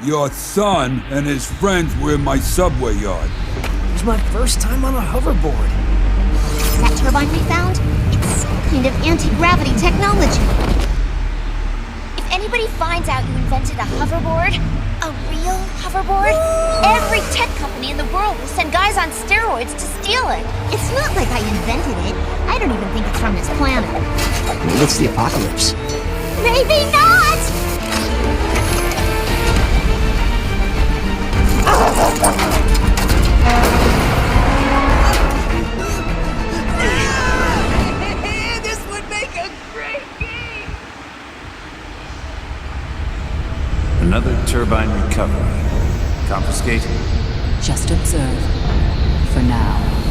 Your son and his friends were in my subway yard. It was my first time on a hoverboard. That turbine we found? It's some kind of anti-gravity technology. If anybody finds out you invented a hoverboard, a real hoverboard, every tech company in the world will send guys on steroids to steal it. It's not like I invented it. I don't even think it's from this planet. Maybe it's the apocalypse. Maybe not! This would make a great game! Another turbine recovery. Confiscate? Just observe. For now.